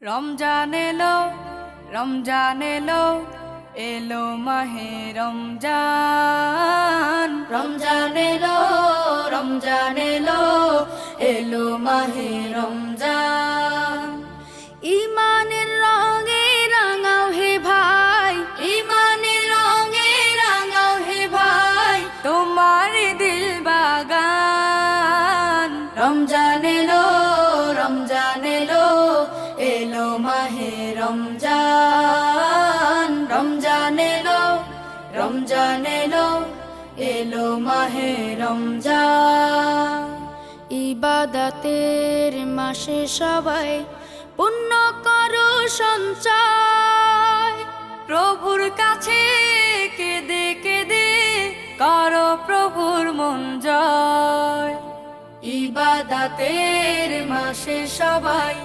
রমজান এলো, রমজান এলো, এলো মাহে রমজান। রমজান এলো, রমজান এলো, এলো মাহে রমজান। ইমানের রঙে রাঙাও হে ভাই, ইমানের রঙে রাঙাও হে ভাই, তোমার দিল বাগান। রমজান এলো, রমজান এলো, এলো মাহে রমজান। রমজান এলো, রমজান এলো, এলো মাহে রমজান। ইবাদতের মাসে সবাই পুণ্য করো সঞ্চয়, প্রভুর কাছে কেঁদে কেঁদে করো প্রভুর মন জয়। ইবাদতের মাসে সবাই